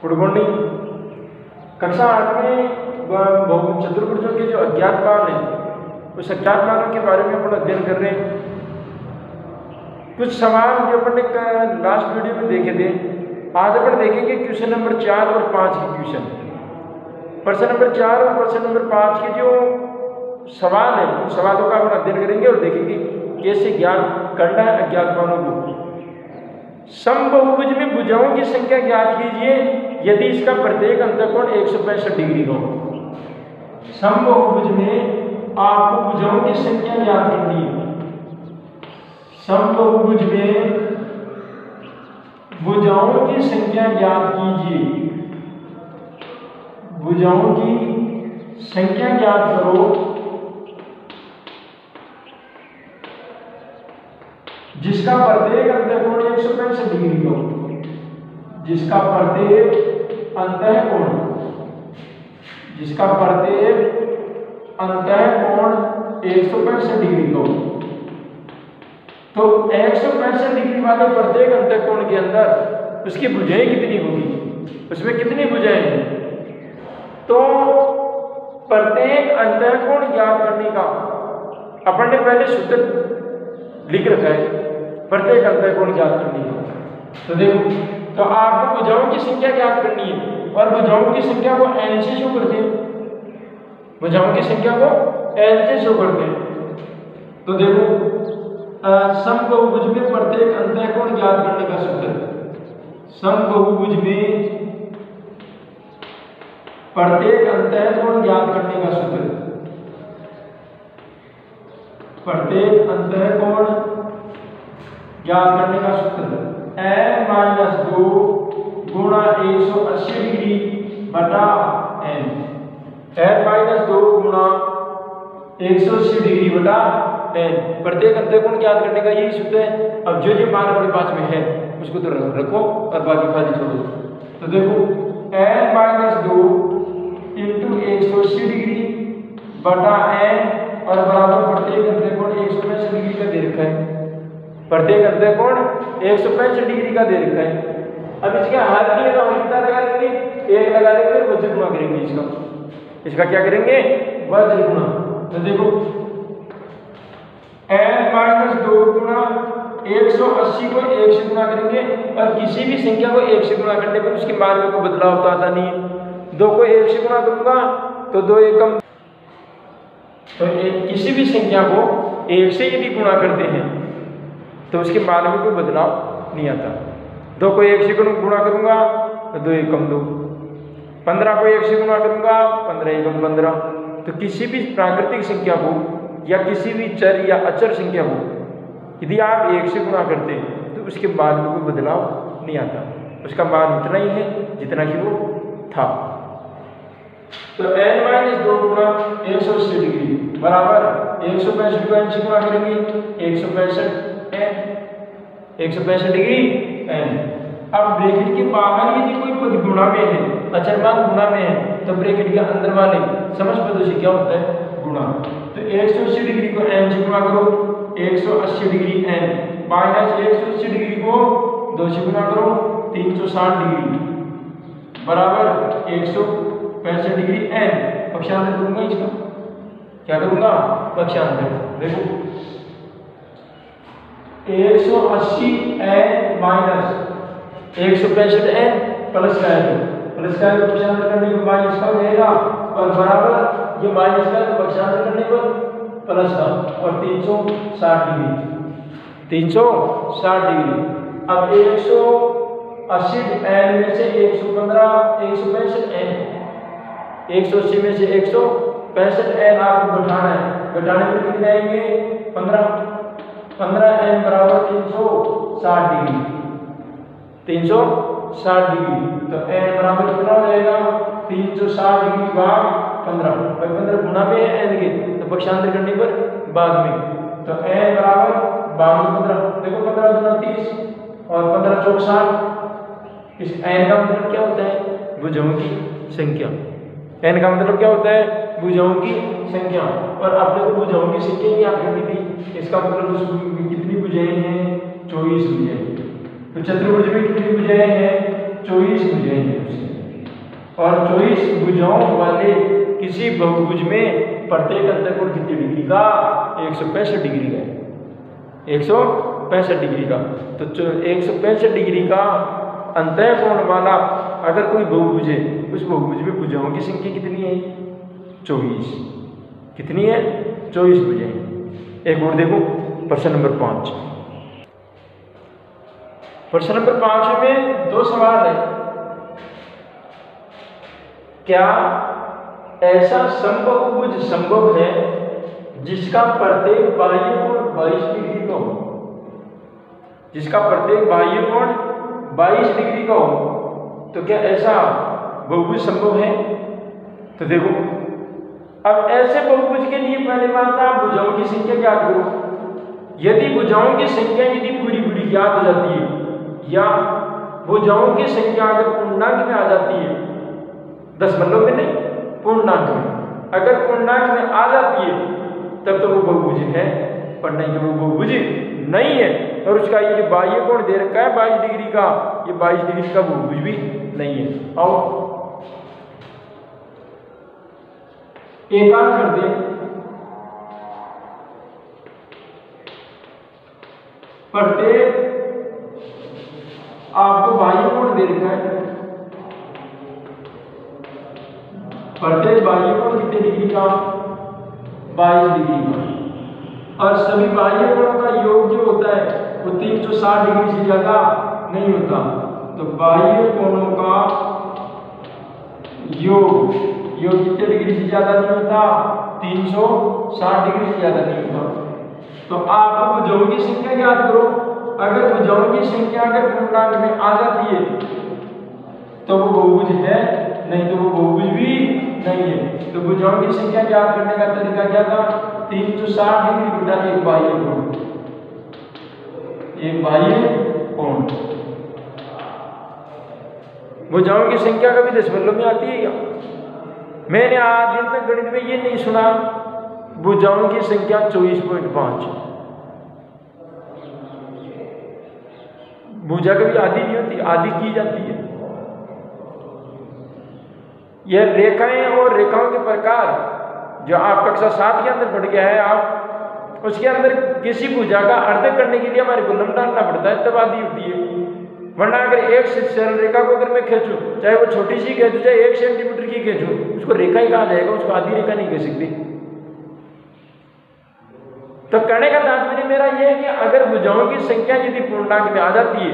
Good morning. कक्षा 8 में चतुर्भुजों के जो अज्ञात मान हैं उस अज्ञात मानों के बारे में अपन अध्ययन कर रहे हैं। कुछ सवाल जो अपन ने लास्ट वीडियो में देखे थे, आज अपन देखेंगे क्वेश्चन नंबर 4 और 5 के क्वेश्चन। प्रश्न नंबर 4 और प्रश्न नंबर 5 के जो सवाल है उन सवालों का अपन अध्ययन करेंगे और देखेंगे कैसे ज्ञात करना है अज्ञात मानों को। समबहुभुज में भुजाओं की संख्या ज्ञात कीजिए यदि इसका प्रत्येक अंतःकोण 165 डिग्री हो। समबहुभुज में आपको भुजाओं की संख्या ज्ञात करनी है। समबहुभुज में भुजाओं की संख्या ज्ञात कीजिए। भुजाओं की संख्या ज्ञात करो जिसका प्रत्येक अंतःकोण 165 डिग्री हो। जिसका प्रत्येक अंतःकोण 165 डिग्री हो। तो 165 डिग्री वाले प्रत्येक अंतःकोण के अंदर उसकी भुजाएं कितनी होगी, उसमें कितनी भुजाएं हैं। तो प्रत्येक अंतःकोण ज्ञात करने का अपन ने पहले सूत्र लिख रखा है, प्रत्येक अंतःकोण ज्ञात करनी है। तो देखो, तो आपको भुजाओं की संख्या ज्ञात करनी है और भुजाओं की संख्या को n से शो करते हैं। भुजाओं की संख्या को n से शो करते हैं। तो देखो, समबहुभुज में प्रत्येक अंतःकोण ज्ञात करने का सूत्र। समबहुभुज में प्रत्येक अंतःकोण ज्ञात करने का सूत्र। प्रत्येक अंतःकोण ज्ञात करने का सूत्र n-2 गुणा 180 डिग्री बटा n। n-2 गुणा 180 डिग्री बटा n। प्रत्येक अंतःकोण ज्ञात करने का यही सूत्र है। अब जो जो मान अपने पास में है उसको तो रखो और बाकी खाली छोड़ो। तो देखो, n-2 इंटू 180 डिग्री बटा n और बराबर प्रत्येक अंतःकोण 165 डिग्री का दे रखा है। प्रत्येक अंतःकोण 165 डिग्री का दे रखा है। अब इसके हाथ की तो हम कितना लगा लेंगे, 1 लगा लेंगे, वज्र गुणा करेंगे। इसका क्या करेंगे, वज्र गुणा। तो देखो, n-2 गुणा 180 को 1 से गुणा करेंगे और किसी भी संख्या को 1 से गुणा करने पर उसके मान में कोई बदलाव तो आता नहीं है। 2 को 1 से गुणा करूंगा तो 2 एकम, तो किसी भी संख्या को 1 से यदि गुणा करते हैं तो उसके मान में कोई बदलाव नहीं आता। 2 को 1 से गुणा करूंगा तो 2 एकम 2। 15 को 1 से गुणा करूंगा 15 एकम 15। तो किसी भी प्राकृतिक संख्या को या किसी भी चर या अचर संख्या को यदि आप 1 से गुणा करते हैं तो उसके मान में कोई बदलाव नहीं आता। उसका मान उतना ही है जितना कि वो था। तो n-2 गुणा 180 डिग्री बराबर 165 को n से गुणा करेंगे 165 डिग्री n। अब ब्रैकेट के बाहर यदि कोई पद गुणा में है, अचर मान गुणा में है, तो ब्रैकेट के अंदर वाले समझ पदों से क्या होता है, गुणा। तो 180 डिग्री को n से गुणा करो 180 डिग्री n माइनस 180 डिग्री को 2 से गुणा करो 360 डिग्री बराबर 165 डिग्री n। पक्षांतर करूंगा, इसका क्या करूंगा, पक्षांतर। देखो, 180 n माइनस 165 n प्लस का है, प्लस का पक्षांतर करने पर माइनस का हो जाएगा और बराबर ये माइनस का पक्षांतर करने पर प्लस का और 360 डिग्री 360 डिग्री। अब 180 n में से 165 n 180 में से 165 n आपको घटाना है। घटाने पर कितने आएंगे, 15 n बराबर 360 डिग्री 360 डिग्री। तो n बराबर कितना हो जाएगा, 360 डिग्री भाग 15। 15 गुणा में है n के, तो पक्षांतर करने पर बाद में। तो n बराबर 15। देखो, 15 गुना 30 और 15 चौक 60। इस n का मतलब क्या होता है, भुजाओं की संख्या। n का मतलब क्या होता है, भुजाओं की संख्या। और आपने को भुजाओं की संख्या ज्ञात करनी थी, इसका मतलब उसमें कितनी भुजाएं हैं, 24 भुजाएं। तो चतुर्भुज में कितनी भुजाएं हैं, 24 भुजाएं हैं। और 24 भुजाओं वाले किसी बहुभुज में प्रत्येक अंतःकोण कितनी डिग्री का? 165 डिग्री का है, 165 डिग्री का। तो 165 डिग्री का अंतःकोण वाला अगर कोई बहुभुज है, उस बहुभुज में भुजाओं की संख्या कितनी है? 24। कितनी है? 24 भुजाएं। एक और देखो प्रश्न नंबर 5। प्रश्न नंबर 5 में 2 सवाल है। क्या ऐसा समबाहुभुज संभव है जिसका प्रत्येक बाह्य कोण 22 डिग्री का हो? जिसका प्रत्येक बाह्य कोण 22 डिग्री का हो, तो क्या ऐसा बहुभुज संभव है? तो देखो, अब ऐसे बहुभुज के लिए पहले बात है, आप भुजाओं की संख्या ज्ञात करो। यदि भुजाओं की संख्या यदि पूरी पूरी ज्ञात हो जाती है, या भुजाओं की संख्या अगर पूर्णांक में आ जाती है, दशमलव में नहीं, पूर्णांक में, अगर पूर्णांक में आ जाती है तब तो वो बहुभुज है, और नहीं तो वो बहुभुज नहीं है। और उसका ये जो बाह्य कोण दे रखा है 22 डिग्री का, ये 22 डिग्री का बहुभुज भी नहीं है। आओ एक काम कर दे, प्रत्येक आपको बाह्य कोण दे रखा है, प्रत्येक बाह्य कोण कितने डिग्री का? 22 डिग्री का। और सभी बाह्य कोणों का योग जो होता है वो 360 डिग्री से ज्यादा नहीं होता। तो बाह्य कोणों का योग कितने डिग्री से ज्यादा नहीं होता? 360 डिग्री से ज्यादा नहीं होता। तो आपको भुजाओं की संख्या याद करो। अगर भुजाओं की संख्या अगर पूर्णांक में आ जाती है तो वो बहुभुज है, नहीं तो वो बहुभुज भी नहीं है। तो भुजाओं की संख्या ज्ञात करने का तरीका क्या था? 360 डिग्री गुणा एक बाह्य कोण, एक बाह्य कोण। भुजाओं की संख्या कभी दशमलव में आती है क्या? मैंने आज दिन तक गणित में ये नहीं सुना भुजाओं की संख्या 24.5। भुजा कभी आधी नहीं होती, आधी की जाती है। यह रेखाएं और रेखाओं के प्रकार जो आप कक्षा 7 के अंदर पढ़ गया है, आप उसके अंदर किसी भुजा का अर्ध करने के लिए हमारे को लंब डालना पड़ता है, तब आधी होती है। वरना अगर एक सरल रेखा को अगर मैं खींचूं, चाहे वो छोटी सी खींचूं, चाहे 1 सेंटीमीटर की खींचूं, उसको रेखा ही कहा जाएगा, उसको आधी रेखा नहीं कह सकती। तो कहने का तात्पर्य मेरा यह है कि अगर भुजाओं की संख्या यदि पूर्णांक में आ जाती है,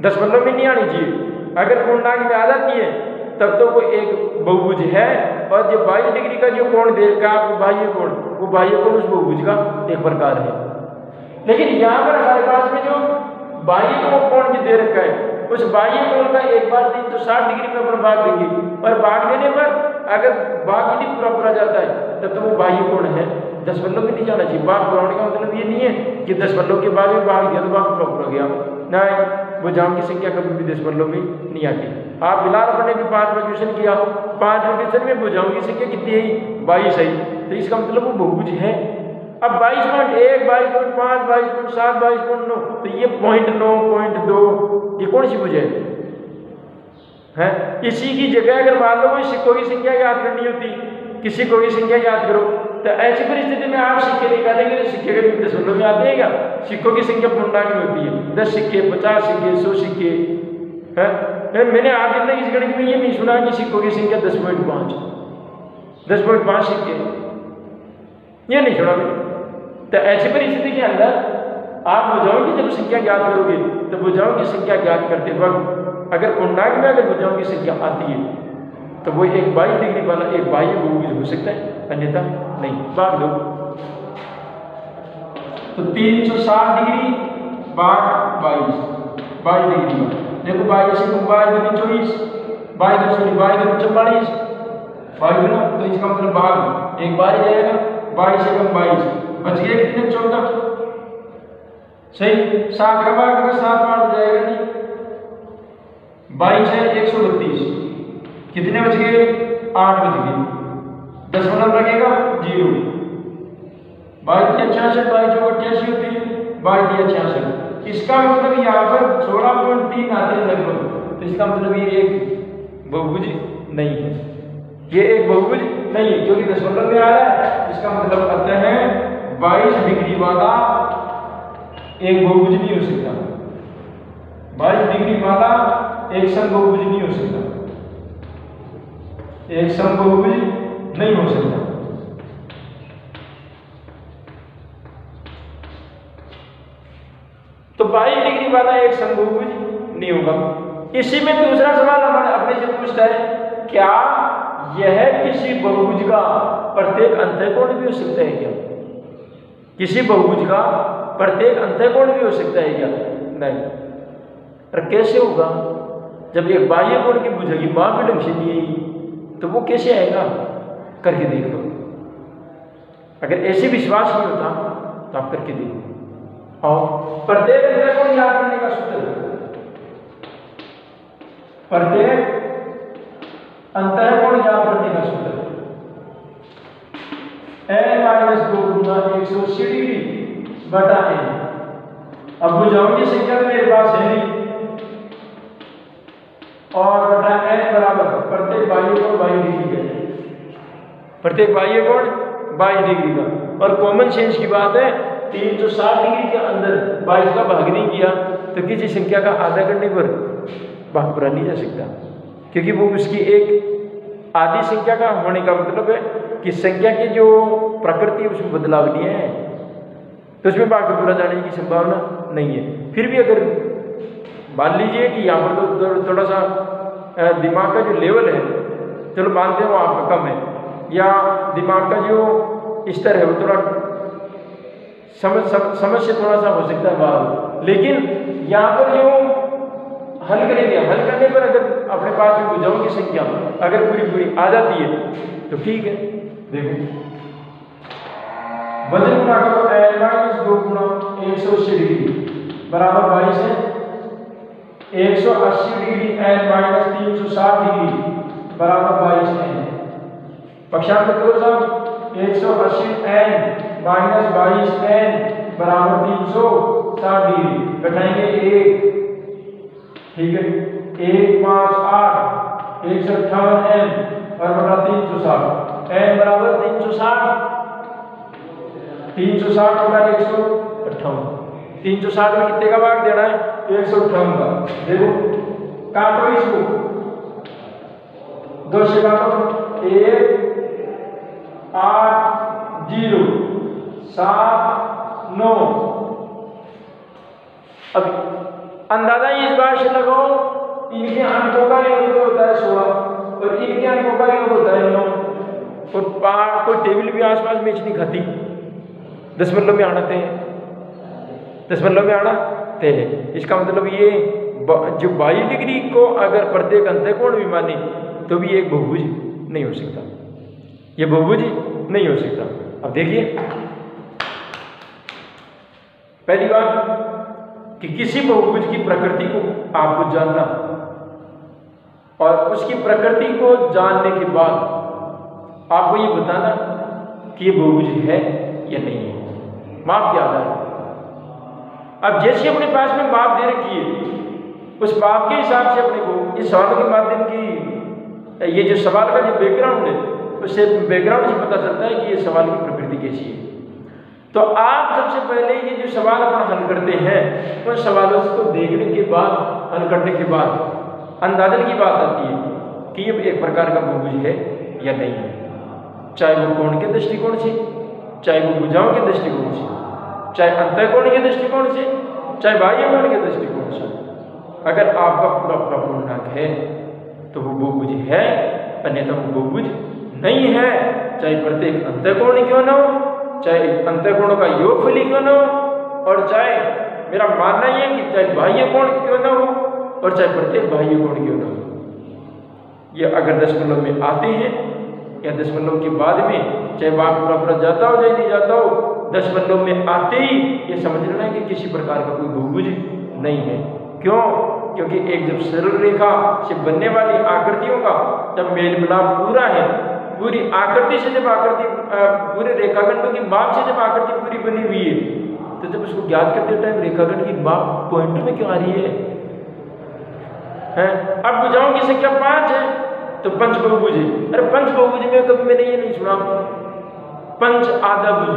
दशमलव में नहीं आनी चाहिए, अगर पूर्णांक में आ जाती है तब तो वो एक बहुभुज है। और जो 22 डिग्री का जो कोण दे रखा है बाह्य कोण, वो बाह्य कोण उस बहुभुज का एक प्रकार है। लेकिन यहाँ पर हमारे पास में जो बाह्य कोण जो दे रखा है, उस बाह्य कोण का एक बार 360 डिग्री में अपन भाग देंगे, और भाग देने पर अगर भाग यदि पूरा पूरा जाता है तब तो वो बाह्य कोण है, दशमलव में नहीं जाना चाहिए। भाग पूरा होने का मतलब ये नहीं है कि दशमलव के बाद में भाग गया तो भाग पूरा पूरा गया, नहीं, भुजाओं की संख्या कभी भी दशमलव में नहीं आती। आप बिलाल अपने भी 5वां क्वेश्चन किया, 5वें क्वेश्चन में भुजाओं की संख्या कितनी है? 22 है, तो इसका मतलब वो बहुभुज है। अब 22.1, 22.5, 22.7, 22.9, तो ये 0.9, 0.2 ये कौन सी भुजा है? इसी की जगह अगर मान लो कोई सिक्कों की संख्या याद करनी होती कि सिक्कों की संख्या याद करो, तो ऐसी परिस्थिति में आप सिक्के निकालेंगे तो सिक्के के दशमलव में आते हैं क्या? सिक्कों की संख्या पूर्णांक में होती है, 10 सिक्के, 50 सिक्के, 100 सिक्के है। मैंने आज तक इस गणित में ये नहीं सुना कि सिक्कों की संख्या 10.5 सिक्के, ये नहीं सुना मैंने। तो ऐसी परिस्थिति के अंदर आप भुजाओं की जब संख्या ज्ञात करोगे तो भुजाओं की संख्या ज्ञात करते वक्त अगर पूर्णांक में अगर भुजाओं की संख्या आती है तो वो एक 22 डिग्री वाला एक बाह्य बहुभुज हो सकता है, अन्यथा नहीं। भाग दो, तो 360 डिग्री भाग 22 डिग्री में देखो 22 से 22 24, 22 44, 22 तो इसका मतलब भाग एक बार ही जाएगा, 22 से 22 बच गया कितने? 14। सही, 7 का भाग अगर 7 बार हो जाएगा नहीं, 22 है 132, कितने बच गए? 8 बच गए, दशमलव लगेगा 0, 22 या 66, 22 जो 88 होती है, 22 या 66। इसका मतलब यहाँ पर 16.3 आते हैं लगभग, तो इसका मतलब ये एक बहुभुज नहीं है, ये एक बहुभुज नहीं है, क्योंकि दशमलव में आ रहा है, इसका मतलब करते हैं 22 डिग्री वाला एक बहुभुज नहीं हो सकता, 22 डिग्री वाला एक समबहुभुज नहीं हो सकता, एक समबहुभुज नहीं हो सकता। तो 22 डिग्री वाला एक समबहुभुज नहीं होगा। इसी में दूसरा सवाल हमारे अपने से पूछता है, क्या यह किसी बहुभुज का प्रत्येक अंतःकोण भी हो सकता है क्या? किसी बहुभुज का प्रत्येक अंतःकोण भी हो सकता है क्या? नहीं। और कैसे होगा? जब एक बाह्य कोण की भुजा की माप भी ढंग से नहीं आई तो वो कैसे आएगा? करके देख लो। अगर ऐसे विश्वास नहीं होता तो आप करके देखो। और प्रत्येक अंतःकोण याद करने का सूत्र, प्रत्येक अंतःकोण याद करने का सूत्र n-2 गुना 180 डिग्री बटा n। अब भुजाओं की संख्या मेरे पास है नहीं, और बटा n बराबर प्रत्येक बाह्य कोण 22 डिग्री का, प्रत्येक बाह्य कोण 22 डिग्री का। और कॉमन सेंस की बात है, 360 डिग्री के अंदर 22 का भाग नहीं किया तो किसी संख्या का आधा करने पर भाग पूरा नहीं जा सकता, क्योंकि वो उसकी एक आधी संख्या का होने का मतलब है कि संख्या की जो प्रकृति है उसमें बदलाव नहीं है, तो उसमें भाग पूरा जाने की संभावना नहीं है। फिर भी अगर मान लीजिए कि यहाँ पर तो थोड़ा सा दिमाग का जो लेवल है, चलो मानते हैं वो आपका कम है, या दिमाग का जो स्तर है वो थोड़ा समझ से थोड़ा सा हो सकता है बाहर, लेकिन यहाँ पर जो हल करेंगे, हल करने पर अगर अपने पास में भुजाओं की संख्या अगर पूरी आ जाती है तो ठीक है। देखो वजन गुणा करो n-2 गुणा 180 डिग्री बराबर 22 है, 180 डिग्री n-360 डिग्री बराबर 22 है। पक्षांतर करो सब, 180 n-22 n बराबर 360 डिग्री, घटाएंगे 1, ठीक है, 1 5 8 158 n और बटा 360, n बराबर 360, 360 बटा 158, 360 में कितने का भाग देना है? 158 का। देखो काटो इसको, 2 से काटो, 1 8 0 7 9। अब अंदाजा इस बार से लगाओ, इनके अंकों का योग होता है 16 और इनके अंकों का योग होता है 9, और कोई टेबल भी आसपास मैच नहीं खाती, दशमलव में आना थे, दशमलव में आना थे। इसका मतलब ये जो 22 डिग्री को अगर प्रत्येक अंतःकोण भी माने तो भी एक बहुभुज नहीं हो सकता, ये बहुभुज नहीं हो सकता। अब देखिए पहली बात कि किसी बहुभुज की प्रकृति को आपको जानना, और उसकी प्रकृति को जानने के बाद आपको ये बताना कि ये बहुभुज है या नहीं है, माप क्या है। अब जैसे अपने पास में माप दे रखी है, उस माप के हिसाब से अपने को इस सवाल के माध्यम की ये जो सवाल का जो बैकग्राउंड है, उससे बैकग्राउंड से पता चलता है कि ये सवाल की प्रकृति कैसी है। तो आप सबसे पहले ये जो सवाल अपन हल करते हैं, उन सवालों को देखने के बाद, हल करने के बाद अंदाजन की बात आती है कि ये एक प्रकार का बहुभुज है या नहीं है, चाहे वो कोण के दृष्टिकोण से, चाहे वो भुजाओं के दृष्टिकोण से, चाहे अंतःकोण के दृष्टिकोण से, चाहे बाह्य कोण के दृष्टिकोण से। अगर आपका पूरा पूर्णांक है तो वो बहुभुज है, अन्यथा वो बहुभुज नहीं है, चाहे प्रत्येक अंतःकोण क्यों न हो, चाहे अंतःकोणों का योगफली क्यों न हो, और चाहे मेरा मानना यह है कि चाहे बाह्य कोण क्यों न हो और चाहे प्रत्येक बाह्य कोण क्यों न हो। ये अगर दशमलव में आते हैं या दशमलव के बाद में, चाहे भाग पूरा जाता हो चाहे नहीं जाता हो, दशमलव में आते ही ये समझ लेना है कि किसी प्रकार का कोई बहुभुज नहीं है। क्यों? क्योंकि एक जब सरल रेखा से बनने वाली आकृतियों का जब मेल मिलाप पूरा है, पूरी आकृति से जब आकृति पूरे रेखाखंडों की माप से जब आकृति पूरी बनी हुई है, तो जब उसको ज्ञात करते टाइम रेखाखंड की माप पॉइंट में क्यों आ रही है? है। अब भुजाओं की संख्या 5 है तो पंच बहुभुज है। अरे पंच बहुभुज में कभी मैंने ये नहीं सुना पंच आधा भुज,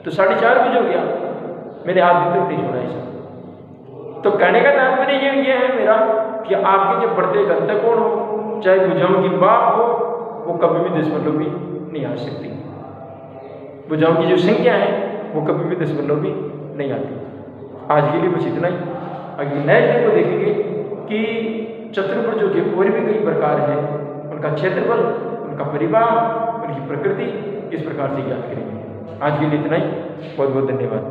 तो 4.5 भुज हो गया, मैंने आधी तो नहीं सुना ऐसा। तो कहने का तात्पर्य ये है मेरा कि आपके जो बढ़ते गंतक कोण हो, चाहे भुजाओं की बाप हो, वो कभी भी दशमलव भी नहीं आ सकती। भुजाओं की जो संख्या है वो कभी भी दशमलव भी नहीं आती। आज के लिए बस इतना ही। अगले नेक्स्ट डे को देखेंगे कि चतुर्भुजों के और भी कई प्रकार हैं, उनका क्षेत्रफल, उनका परिवार, उनकी प्रकृति किस प्रकार से ज्ञात करेंगे। आज के लिए इतना ही। बहुत बहुत धन्यवाद।